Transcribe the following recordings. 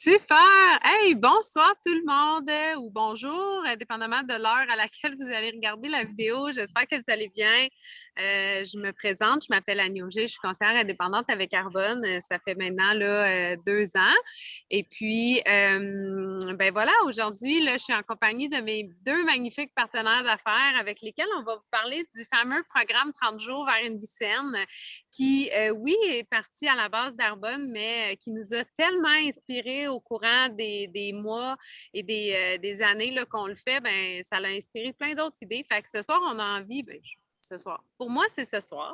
Super! Hey, bonsoir tout le monde ou bonjour, dépendamment de l'heure à laquelle vous allez regarder la vidéo. J'espère que vous allez bien. Je me présente, je m'appelle Annie Auger, je suis conseillère indépendante avec Arbonne. Ça fait maintenant là, 2 ans. Et puis, ben voilà, aujourd'hui, là, je suis en compagnie de mes deux magnifiques partenaires d'affaires avec lesquels on va vous parler du fameux programme 30 jours vers une vie saine qui, oui, est parti à la base d'Arbonne, mais qui nous a tellement inspirés au courant des mois et des années là, qu'on le fait, ben, ça l'a inspiré plein d'autres idées. Fait que ce soir, on a envie, ben, ce soir. Pour moi, c'est ce soir.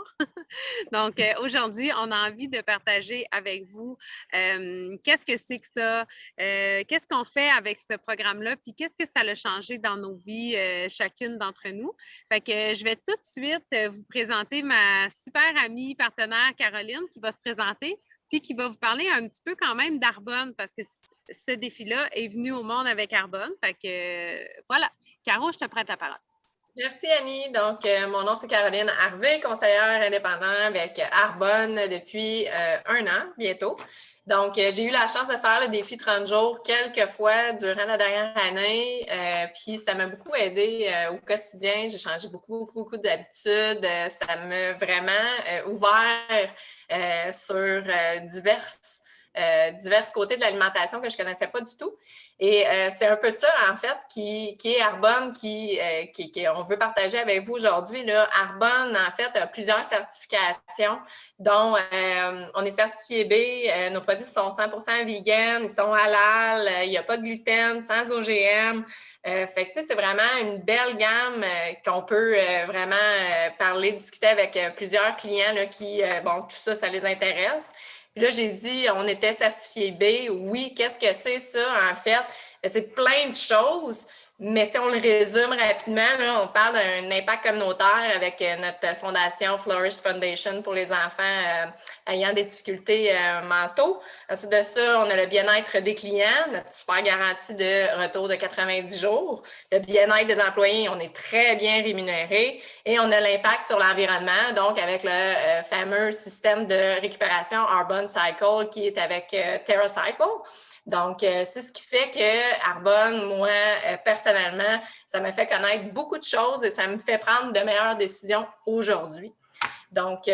Donc, aujourd'hui, on a envie de partager avec vous qu'est-ce que c'est que ça, qu'est-ce qu'on fait avec ce programme-là, puis qu'est-ce que ça a changé dans nos vies, chacune d'entre nous. Fait que je vais tout de suite vous présenter ma super amie partenaire Caroline qui va se présenter, puis qui va vous parler un petit peu quand même d'Arbonne, parce que ce défi-là est venu au monde avec Arbonne. Fait que voilà. Caro, je te prête la parole. Merci Annie. Donc, mon nom c'est Caroline Harvey, conseillère indépendante avec Arbonne depuis 1 an bientôt. Donc, j'ai eu la chance de faire le défi 30 jours quelques fois durant la dernière année. Puis, ça m'a beaucoup aidé au quotidien. J'ai changé beaucoup d'habitudes. Ça m'a vraiment ouvert sur divers côtés de l'alimentation que je ne connaissais pas du tout. Et c'est un peu ça, en fait, qui est Arbonne, on veut partager avec vous aujourd'hui. Là. Arbonne, en fait, a plusieurs certifications, dont on est certifié B, nos produits sont 100% vegan, ils sont halal, il n'y a pas de gluten, sans OGM. Fait que, c'est vraiment une belle gamme qu'on peut vraiment parler, discuter avec plusieurs clients là, qui, tout ça, ça les intéresse. Puis là, j'ai dit, on était certifié B. Oui, qu'est-ce que c'est ça, en fait? C'est plein de choses, mais si on le résume rapidement, là, on parle d'un impact communautaire avec notre fondation Flourish Foundation pour les enfants ayant des difficultés mentaux. Ensuite de ça, on a le bien-être des clients, notre super garantie de retour de 90 jours. Le bien-être des employés, on est très bien rémunéré. Et on a l'impact sur l'environnement, donc avec le fameux système de récupération Arbonne Cycle qui est avec TerraCycle. Donc, c'est ce qui fait que Arbonne, moi, personnellement, ça m'a fait connaître beaucoup de choses et ça me fait prendre de meilleures décisions aujourd'hui. Donc,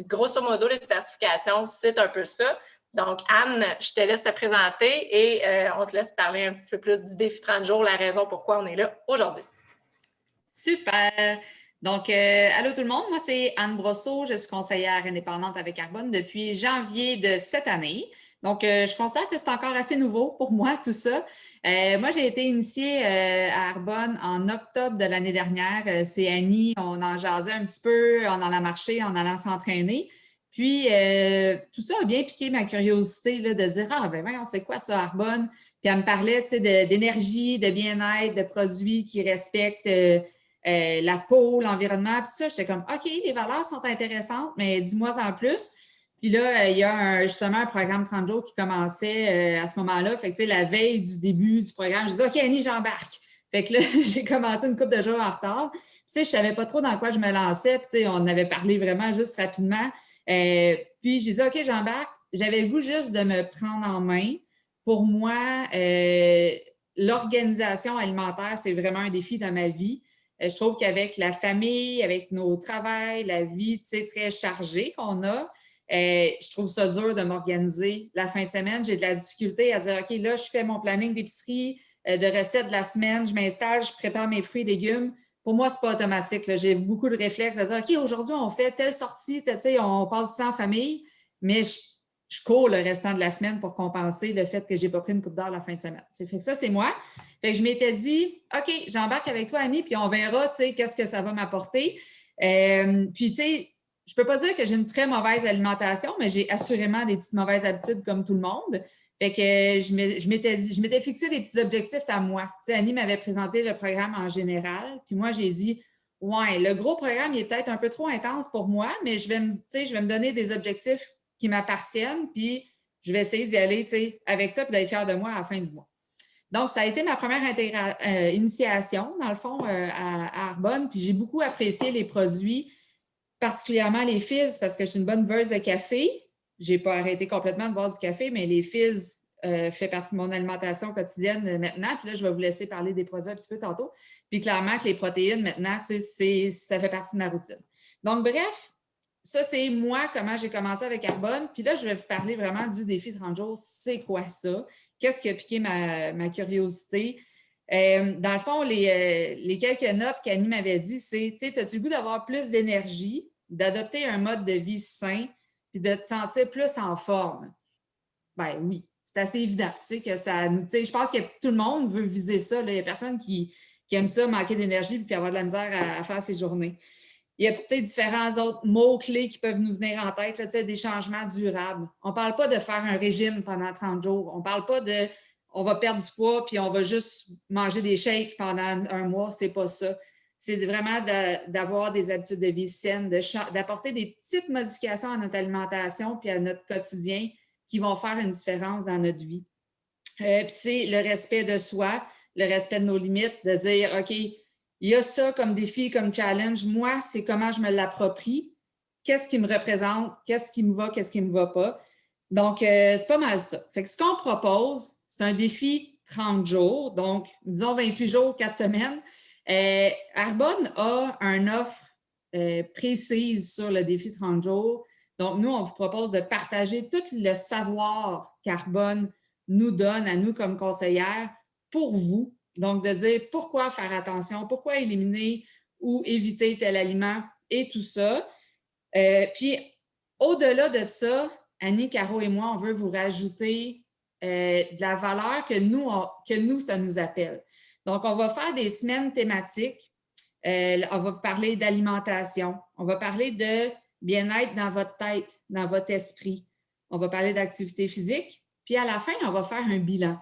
grosso modo, les certifications, c'est un peu ça. Donc, Anne, je te laisse te présenter et on te laisse parler un petit peu plus du défi 30 jours, la raison pourquoi on est là aujourd'hui. Super! Donc, allô tout le monde, moi c'est Anne Brosseau, je suis conseillère indépendante avec Arbonne depuis janvier de cette année. Donc, je constate que c'est encore assez nouveau pour moi tout ça. Moi, j'ai été initiée à Arbonne en octobre de l'année dernière. C'est Annie, on en jasait un petit peu, on en a marché en allant s'entraîner. Puis, tout ça a bien piqué ma curiosité là, de dire « Ah, ben voyons, c'est quoi ça, Arbonne? » Puis, elle me parlait d'énergie, de bien-être, de produits qui respectent la peau, l'environnement, puis ça, j'étais comme, OK, les valeurs sont intéressantes, mais dis-moi en plus. Puis là, il y a justement un programme 30 jours qui commençait à ce moment-là. Fait que, la veille du début du programme, je dis, OK, Annie, j'embarque. Fait que là, j'ai commencé une couple de jours en retard. Puis, je savais pas trop dans quoi je me lançais. Puis, on avait parlé vraiment juste rapidement. Puis, j'ai dit, OK, j'embarque. J'avais le goût juste de me prendre en main. Pour moi, l'organisation alimentaire, c'est vraiment un défi dans ma vie. Je trouve qu'avec la famille, avec nos travails, la vie très chargée qu'on a, je trouve ça dur de m'organiser. La fin de semaine, j'ai de la difficulté à dire, OK, là, je fais mon planning d'épicerie, de recettes de la semaine, je m'installe, je prépare mes fruits et légumes. Pour moi, c'est pas automatique. Là. J'ai beaucoup de réflexes à dire, OK, aujourd'hui, on fait telle sortie, on passe du temps en famille, mais je cours le restant de la semaine pour compenser le fait que j'ai pas pris une coupe d'heure la fin de semaine. Fait que ça, c'est moi. Fait que je m'étais dit, OK, j'embarque avec toi, Annie, puis on verra, qu'est-ce que ça va m'apporter. Puis, je peux pas dire que j'ai une très mauvaise alimentation, mais j'ai assurément des petites mauvaises habitudes comme tout le monde. Fait que je m'étais fixé des petits objectifs à moi. Annie m'avait présenté le programme en général, puis moi, j'ai dit, ouais, le gros programme, il est peut-être un peu trop intense pour moi, mais je vais me donner des objectifs qui m'appartiennent, puis je vais essayer d'y aller, avec ça, puis d'être fière de moi à la fin du mois. Donc, ça a été ma première initiation, dans le fond, à Arbonne. Puis j'ai beaucoup apprécié les produits, particulièrement les fizz, parce que je suis une bonne buveuse de café. Je n'ai pas arrêté complètement de boire du café, mais les fizz fait partie de mon alimentation quotidienne maintenant. Puis là, je vais vous laisser parler des produits un petit peu tantôt. Puis clairement que les protéines, maintenant, ça fait partie de ma routine. Donc, bref, ça, c'est moi, comment j'ai commencé avec Arbonne. Puis là, je vais vous parler vraiment du défi 30 jours. C'est quoi ça? Qu'est-ce qui a piqué ma curiosité? Dans le fond, les quelques notes qu'Annie m'avait dit, c'est, tu sais, as-tu le goût d'avoir plus d'énergie, d'adopter un mode de vie sain, puis de te sentir plus en forme? Ben oui, c'est assez évident, tu sais, que ça, tu sais, je pense que tout le monde veut viser ça. Là. Il n'y a personne qui aime ça, manquer d'énergie, puis avoir de la misère à faire ses journées. Il y a différents autres mots-clés qui peuvent nous venir en tête, là, des changements durables. On ne parle pas de faire un régime pendant 30 jours. On ne parle pas de on va perdre du poids puis on va juste manger des shakes pendant un mois. Ce n'est pas ça. C'est vraiment d'avoir des habitudes de vie saines, d'apporter des petites modifications à notre alimentation puis à notre quotidien qui vont faire une différence dans notre vie. Puis c'est le respect de soi, le respect de nos limites, de dire, OK, il y a ça comme défi, comme challenge. Moi, c'est comment je me l'approprie. Qu'est-ce qui me représente? Qu'est-ce qui me va? Qu'est-ce qui ne me va pas? Donc, c'est pas mal ça. Fait que ce qu'on propose, c'est un défi 30 jours, donc disons 28 jours, 4 semaines. Arbonne a une offre précise sur le défi 30 jours. Donc, nous, on vous propose de partager tout le savoir qu'Arbonne nous donne à nous comme conseillères pour vous. Donc, de dire pourquoi faire attention, pourquoi éliminer ou éviter tel aliment et tout ça. Puis, au-delà de ça, Annie, Caro et moi, on veut vous rajouter de la valeur que nous, ça nous appelle. Donc, on va faire des semaines thématiques. On va parler d'alimentation. On va parler de bien-être dans votre tête, dans votre esprit. On va parler d'activité physique. Puis, à la fin, on va faire un bilan.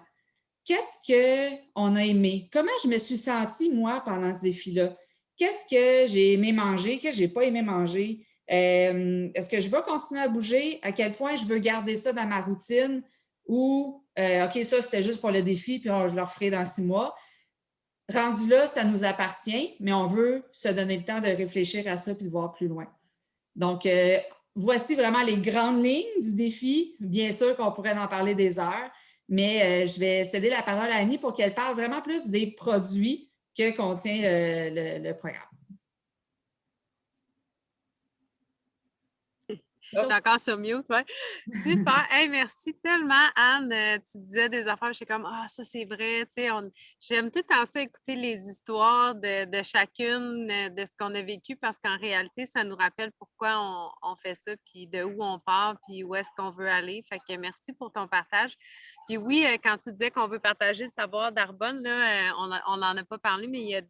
Qu'est-ce qu'on a aimé? Comment je me suis sentie, moi, pendant ce défi-là? Qu'est-ce que j'ai aimé manger? Qu'est-ce que je n'ai pas aimé manger? Est-ce que je veux continuer à bouger? À quel point je veux garder ça dans ma routine? Ou, OK, ça, c'était juste pour le défi, puis je le referai dans 6 mois. Rendu là, ça nous appartient, mais on veut se donner le temps de réfléchir à ça puis de voir plus loin. Donc, voici vraiment les grandes lignes du défi. Bien sûr qu'on pourrait en parler des heures, mais je vais céder la parole à Annie pour qu'elle parle vraiment plus des produits que contient le programme. Je suis encore sur mute, ouais. Super. Hey, merci tellement, Anne. Tu disais des affaires, j'étais comme, ah, ça, c'est vrai. Tu sais, j'aime tout le temps ça, écouter les histoires de chacune, de ce qu'on a vécu, parce qu'en réalité, ça nous rappelle pourquoi on fait ça, puis de où on part, puis où est-ce qu'on veut aller. Fait que merci pour ton partage. Puis oui, quand tu disais qu'on veut partager le savoir d'Arbonne, là, on n'en a pas parlé, mais il y a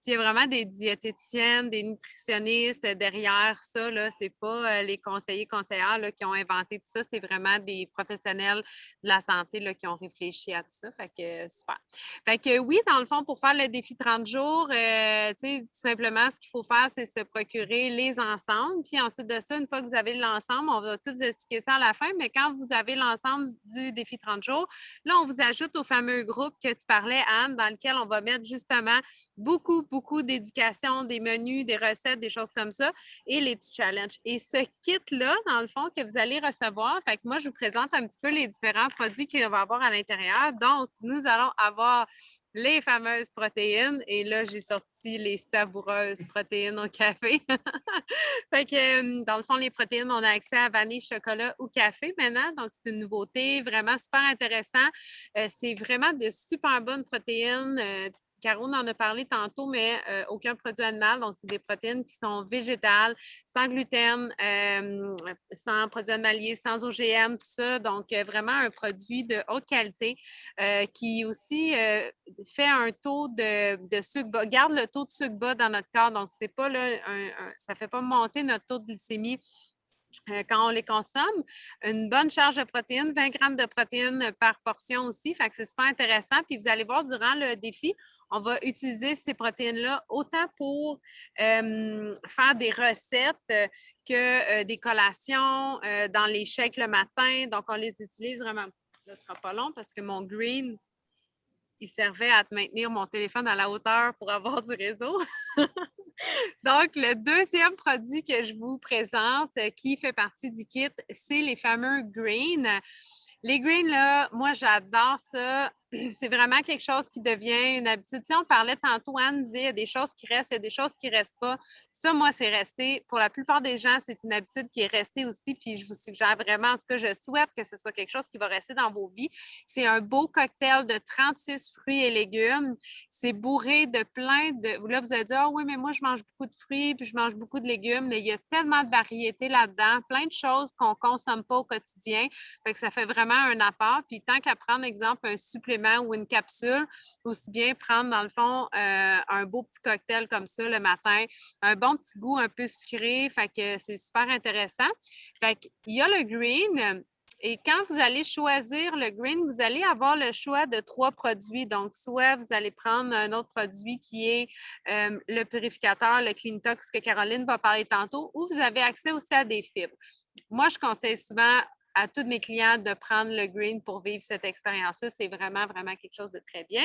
il y a vraiment des diététiciennes, des nutritionnistes derrière ça. Ce n'est pas les conseillères là, qui ont inventé tout ça. C'est vraiment des professionnels de la santé là, qui ont réfléchi à tout ça. Fait que super. Fait que oui, dans le fond, pour faire le défi 30 jours, tout simplement, ce qu'il faut faire, c'est se procurer les ensembles. Puis ensuite de ça, une fois que vous avez l'ensemble, on va tout vous expliquer ça à la fin. Mais quand vous avez l'ensemble du défi 30 jours, là, on vous ajoute au fameux groupe que tu parlais, Anne, dans lequel on va mettre justement beaucoup d'éducation, des menus, des recettes, des choses comme ça, et les petits challenges. Et ce kit-là, dans le fond, que vous allez recevoir, fait que moi, je vous présente un petit peu les différents produits qu'il va y avoir à l'intérieur. Donc, nous allons avoir les fameuses protéines. Et là, j'ai sorti les savoureuses protéines au café. Fait que, dans le fond, les protéines, on a accès à vanille, chocolat ou café maintenant. Donc, c'est une nouveauté vraiment super intéressant. C'est vraiment de super bonnes protéines. Caro en a parlé tantôt, mais aucun produit animal. Donc, c'est des protéines qui sont végétales, sans gluten, sans produits animaliers, sans OGM, tout ça. Donc, vraiment un produit de haute qualité qui aussi fait un taux de sucre bas, garde le taux de sucre bas dans notre corps. Donc, c'est pas là, ça ne fait pas monter notre taux de glycémie quand on les consomme. Une bonne charge de protéines, 20 grammes de protéines par portion aussi. Fait que c'est super intéressant. Puis vous allez voir, durant le défi, on va utiliser ces protéines-là autant pour faire des recettes que des collations dans les shakes le matin. Donc, on les utilise vraiment. Ce ne sera pas long parce que mon green, il servait à maintenir mon téléphone à la hauteur pour avoir du réseau. Donc, le deuxième produit que je vous présente qui fait partie du kit, c'est les fameux greens. Les greens, là, moi, j'adore ça. C'est vraiment quelque chose qui devient une habitude. Tu sais, on parlait tantôt, Anne disait, il y a des choses qui restent, il y a des choses qui ne restent pas. Ça, moi, c'est resté. Pour la plupart des gens, c'est une habitude qui est restée aussi. Puis je vous suggère vraiment, en tout cas, je souhaite que ce soit quelque chose qui va rester dans vos vies. C'est un beau cocktail de 36 fruits et légumes. C'est bourré de plein de. Là, vous allez dire, ah oui, mais moi, je mange beaucoup de fruits puis je mange beaucoup de légumes. Mais il y a tellement de variétés là-dedans, plein de choses qu'on ne consomme pas au quotidien. Fait que ça fait vraiment un apport. Puis tant qu'à prendre, exemple, un supplément ou une capsule, aussi bien prendre, dans le fond, un beau petit cocktail comme ça le matin. Un bon petit goût un peu sucré. Fait que c'est super intéressant. Fait qu'il y a le green. Et quand vous allez choisir le green, vous allez avoir le choix de 3 produits. Donc, soit vous allez prendre un autre produit qui est le purificateur, le Cleantox que Caroline va parler tantôt, ou vous avez accès aussi à des fibres. Moi, je conseille souvent à tous mes clients de prendre le green pour vivre cette expérience-là. C'est vraiment, vraiment quelque chose de très bien.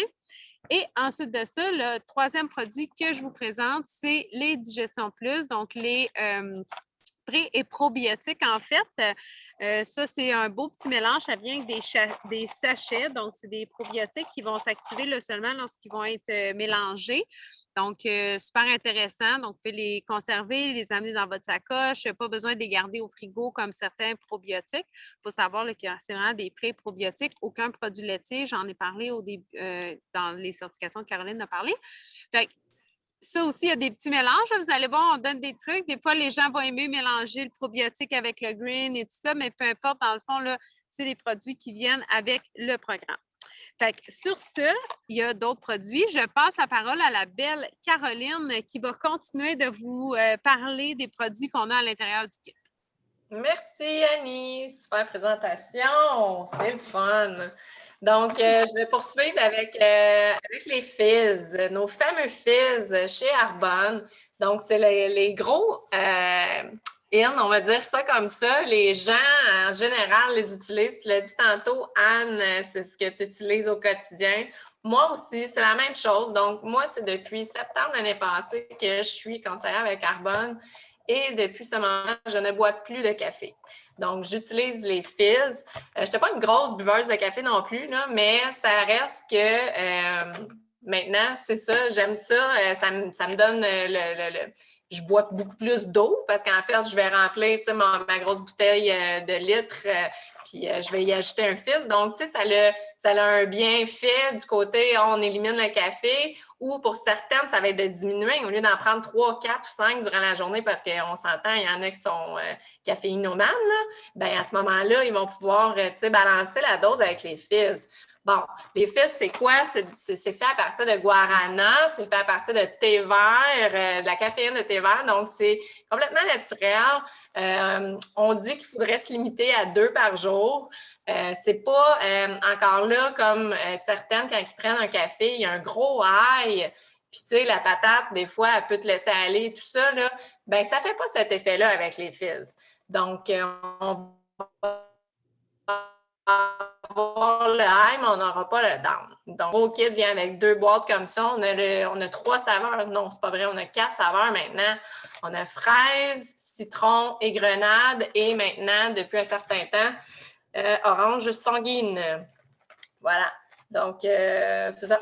Et ensuite de ça, le troisième produit que je vous présente, c'est les Digestion Plus, donc les pré- et probiotiques, en fait. Ça, c'est un beau petit mélange. Ça vient avec des sachets. Donc, c'est des probiotiques qui vont s'activer là, seulement lorsqu'ils vont être mélangés. Donc, super intéressant. Donc, vous pouvez les conserver, les amener dans votre sacoche. Pas besoin de les garder au frigo comme certains probiotiques. Il faut savoir là, que c'est vraiment des pré-probiotiques. Aucun produit laitier. J'en ai parlé au début, dans les certifications que Caroline a parlé. Fait que ça aussi, il y a des petits mélanges. Vous allez voir, on donne des trucs. Des fois, les gens vont aimer mélanger le probiotique avec le green et tout ça, mais peu importe, dans le fond, là, c'est des produits qui viennent avec le programme. Fait que sur ce, il y a d'autres produits. Je passe la parole à la belle Caroline qui va continuer de vous parler des produits qu'on a à l'intérieur du kit. Merci, Annie. Super présentation. C'est le fun. Donc, je vais poursuivre avec les fizz, nos fameux fizz chez Arbonne. Donc, c'est les gros on va dire ça comme ça. Les gens, en général, les utilisent. Tu l'as dit tantôt, Anne, c'est ce que tu utilises au quotidien. Moi aussi, c'est la même chose. Donc, moi, c'est depuis septembre l'année passée que je suis conseillère avec Arbonne. Et depuis ce moment, je ne bois plus de café. Donc, j'utilise les fizz. Je n'étais pas une grosse buveuse de café non plus, là, mais ça reste que maintenant, c'est ça, j'aime ça. Ça me donne je bois beaucoup plus d'eau parce qu'en fait, je vais remplir ma grosse bouteille de litres, puis je vais y ajouter un fizz. Donc, tu sais, ça a un bienfait du côté on élimine le café, ou pour certaines, ça va être de diminuer. Au lieu d'en prendre 3, 4 ou 5 durant la journée, parce qu'on s'entend, il y en a qui sont caféinomanes, bien, à ce moment-là, ils vont pouvoir balancer la dose avec les fizz. Bon, les fizz, c'est quoi? C'est fait à partir de guarana, c'est fait à partir de thé vert, de la caféine de thé vert, donc c'est complètement naturel. On dit qu'il faudrait se limiter à 2 par jour. C'est pas encore là comme certaines, quand ils prennent un café, il y a un gros ail, puis tu sais, la patate, des fois, elle peut te laisser aller, tout ça, là. Bien, ça fait pas cet effet-là avec les fizz. Donc, on va avoir le high, mais on n'aura pas le down. Donc, le kit vient avec 2 boîtes comme ça. On a 3 saveurs. Non, c'est pas vrai. On a 4 saveurs maintenant. On a fraise, citron et grenade. Et maintenant, depuis un certain temps, orange sanguine. Voilà. Donc, c'est ça.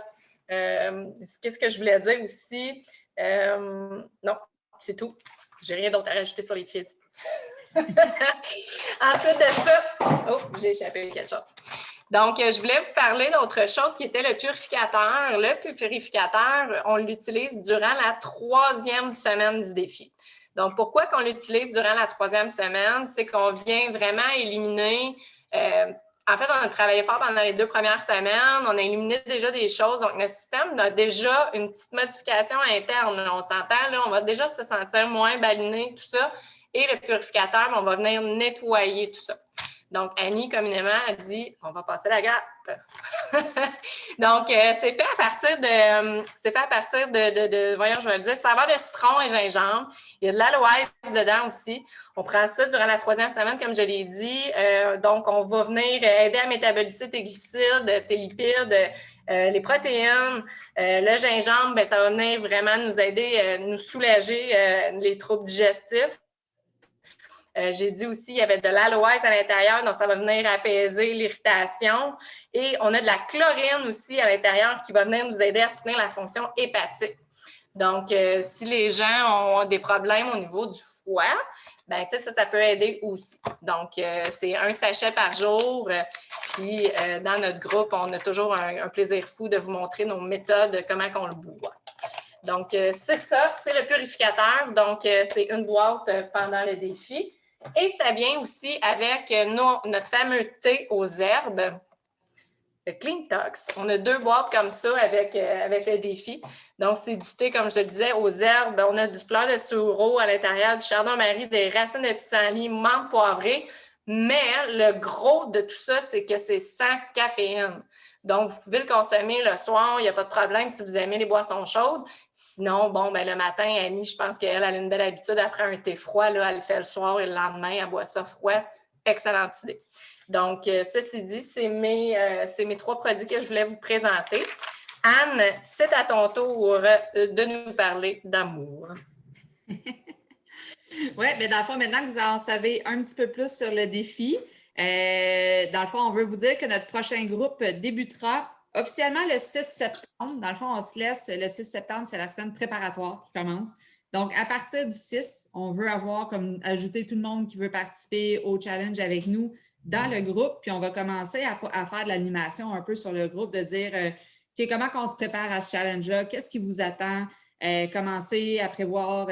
Qu'est-ce que je voulais dire aussi? Non, c'est tout. J'ai rien d'autre à rajouter sur les fizz. Ensuite de ça, j'ai échappé quelque chose. Donc, je voulais vous parler d'autre chose qui était le purificateur. Le purificateur, on l'utilise durant la 3e semaine du défi. Donc, pourquoi qu'on l'utilise durant la 3e semaine? C'est qu'on vient vraiment éliminer... en fait, on a travaillé fort pendant les 2 premières semaines. On a éliminé déjà des choses. Donc, notre système a déjà une petite modification interne. On s'entend, là, on va déjà se sentir moins baliné, tout ça. Et le purificateur, on va venir nettoyer tout ça. Donc, Annie, communément, a dit, on va passer la gratte. Donc, c'est fait à partir de, voyons, je vais le dire, saveur de citron et gingembre. Il y a de l'aloès dedans aussi. On prend ça durant la 3e semaine, comme je l'ai dit. Donc, on va venir aider à métaboliser tes glucides, tes lipides, les protéines. Le gingembre, bien, ça va venir vraiment nous aider, nous soulager les troubles digestifs. J'ai dit aussi qu'il y avait de l'aloès à l'intérieur, donc ça va venir apaiser l'irritation. Et on a de la chlorine aussi à l'intérieur qui va venir nous aider à soutenir la fonction hépatique. Donc, si les gens ont des problèmes au niveau du foie, ben ça peut aider aussi. Donc, c'est un sachet par jour. Puis, dans notre groupe, on a toujours un plaisir fou de vous montrer nos méthodes, comment on le boit. Donc, c'est ça, c'est le purificateur. Donc, c'est une boîte pendant le défi. Et ça vient aussi avec notre fameux thé aux herbes. Le Clean Tox. On a 2 boîtes comme ça avec le défi. Donc, c'est du thé, comme je le disais, aux herbes. On a du fleur de sureau à l'intérieur, du chardon-marie, des racines de pissenlit, menthe poivrée. Mais le gros de tout ça, c'est que c'est sans caféine. Donc, vous pouvez le consommer le soir, il n'y a pas de problème si vous aimez les boissons chaudes. Sinon, le matin, Annie, je pense qu'elle a une belle habitude, après un thé froid, là, elle le fait le soir et le lendemain, elle boit ça froid. Excellente idée. Donc, ceci dit, c'est mes 3 produits que je voulais vous présenter. Anne, c'est à ton tour de nous parler d'amour. Oui, mais dans le fond, maintenant que vous en savez un petit peu plus sur le défi, dans le fond, on veut vous dire que notre prochain groupe débutera officiellement le 6 septembre. Dans le fond, on se laisse le 6 septembre, c'est la semaine préparatoire qui commence. Donc, à partir du 6, on veut avoir comme ajouté tout le monde qui veut participer au challenge avec nous dans le groupe, puis on va commencer à faire de l'animation un peu sur le groupe, de dire OK, comment on se prépare à ce challenge-là, qu'est-ce qui vous attend, commencer à prévoir,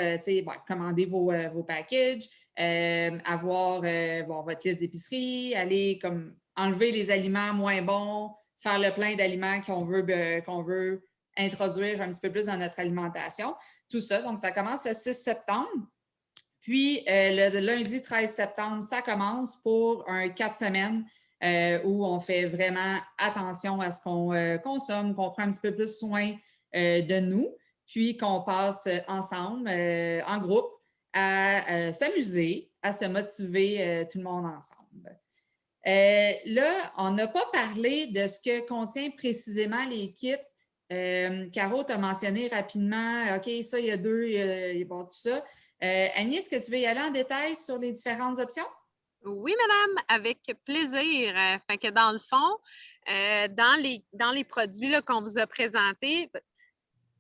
commander vos packages, avoir votre liste d'épicerie, aller comme enlever les aliments moins bons, faire le plein d'aliments qu'on veut introduire un petit peu plus dans notre alimentation. Tout ça, donc ça commence le 6 septembre. Puis, le lundi 13 septembre, ça commence pour un 4 semaines où on fait vraiment attention à ce qu'on consomme, qu'on prend un petit peu plus soin de nous, puis qu'on passe ensemble, en groupe, à s'amuser, à se motiver tout le monde ensemble. Là, on n'a pas parlé de ce que contient précisément les kits. Caro t'a mentionné rapidement, OK, ça, il y a 2, tout ça. Annie, est-ce que tu veux y aller en détail sur les différentes options? Oui, madame, avec plaisir. Fait que dans le fond, dans les produits qu'on vous a présentés,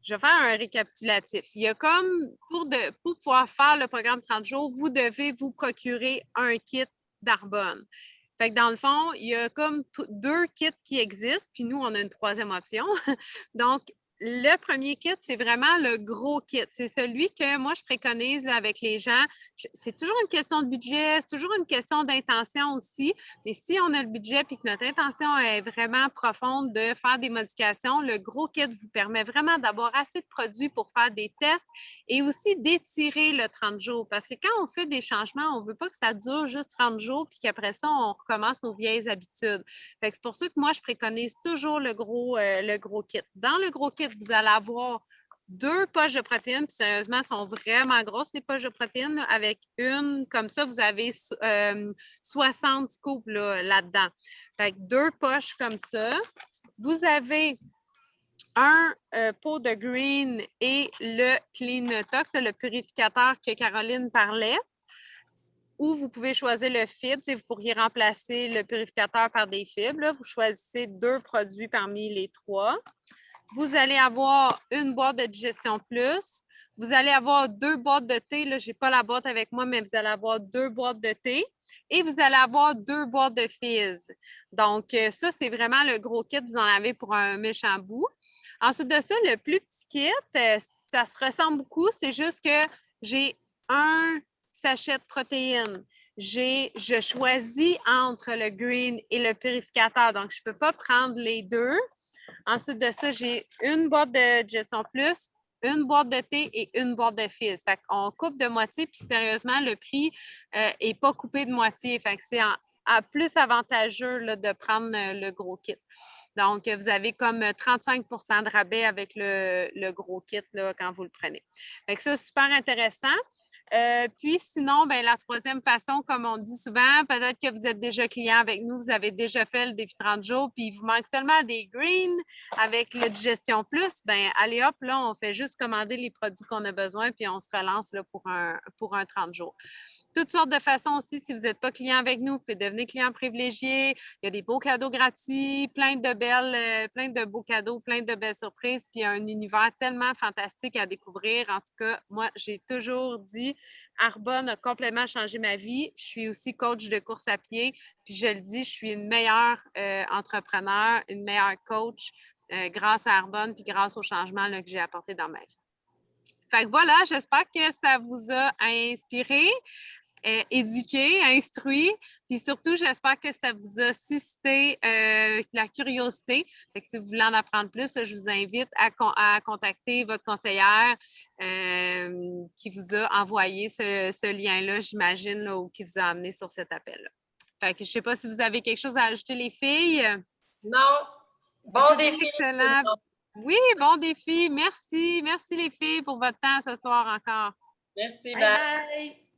je vais faire un récapitulatif. Il y a comme, pour pouvoir faire le programme 30 jours, vous devez vous procurer un kit d'Arbonne. Fait que dans le fond, il y a comme 2 kits qui existent, puis nous, on a une 3e option. Donc, le premier kit, c'est vraiment le gros kit. C'est celui que moi, je préconise là, avec les gens. C'est toujours une question de budget, c'est toujours une question d'intention aussi. Mais si on a le budget et que notre intention est vraiment profonde de faire des modifications, le gros kit vous permet vraiment d'avoir assez de produits pour faire des tests et aussi d'étirer le 30 jours. Parce que quand on fait des changements, on ne veut pas que ça dure juste 30 jours puis qu'après ça, on recommence nos vieilles habitudes. Fait que c'est pour ça que moi, je préconise toujours le gros kit. Dans le gros kit, vous allez avoir 2 poches de protéines, puis sérieusement, elles sont vraiment grosses, les poches de protéines, là, avec une, comme ça, vous avez 60 scoops là-dedans. Fait que 2 poches comme ça. Vous avez un pot de green et le Clean Tox, le purificateur que Caroline parlait. Ou vous pouvez choisir le fibre. Vous pourriez remplacer le purificateur par des fibres. Là. Vous choisissez 2 produits parmi les 3. Vous allez avoir une boîte de digestion plus. Vous allez avoir 2 boîtes de thé. Là, je n'ai pas la boîte avec moi, mais vous allez avoir 2 boîtes de thé. Et vous allez avoir 2 boîtes de fizz. Donc, ça, c'est vraiment le gros kit. Vous en avez pour un méchant bout. Ensuite de ça, le plus petit kit, ça se ressemble beaucoup. C'est juste que j'ai un sachet de protéines. Je choisis entre le green et le purificateur. Donc, je ne peux pas prendre les 2. Ensuite de ça, j'ai une boîte de digestion plus, une boîte de thé et une boîte de fizz. Fait qu'on coupe de moitié, puis sérieusement, le prix n'est pas coupé de moitié. Fait que c'est plus avantageux là, de prendre le gros kit. Donc, vous avez comme 35 de rabais avec le gros kit là, quand vous le prenez. Fait que ça, c'est super intéressant. Puis sinon, la 3e façon, comme on dit souvent, peut-être que vous êtes déjà client avec nous, vous avez déjà fait le défi 30 jours, puis il vous manque seulement des greens avec le Digestion Plus, allez hop, là, on fait juste commander les produits qu'on a besoin, puis on se relance là, pour un 30 jours. toutes sortes de façons aussi. Si vous n'êtes pas client avec nous, vous pouvez devenir client privilégié. Il y a des beaux cadeaux gratuits, plein de beaux cadeaux, plein de belles surprises. Puis il y a un univers tellement fantastique à découvrir. En tout cas, moi, j'ai toujours dit, Arbonne a complètement changé ma vie. Je suis aussi coach de course à pied. Puis je le dis, je suis une meilleure entrepreneur, une meilleure coach grâce à Arbonne puis grâce au changement là, que j'ai apporté dans ma vie. Fait que voilà, j'espère que ça vous a inspiré, éduqué, instruit, puis surtout, j'espère que ça vous a suscité la curiosité. Fait que si vous voulez en apprendre plus, je vous invite à contacter votre conseillère qui vous a envoyé ce lien-là, j'imagine, là, ou qui vous a amené sur cet appel-là. Fait que je ne sais pas si vous avez quelque chose à ajouter, les filles. Non. Bon défi. Excellent. Oui, bon défi. Merci. Merci les filles pour votre temps ce soir encore. Merci, Bye bye!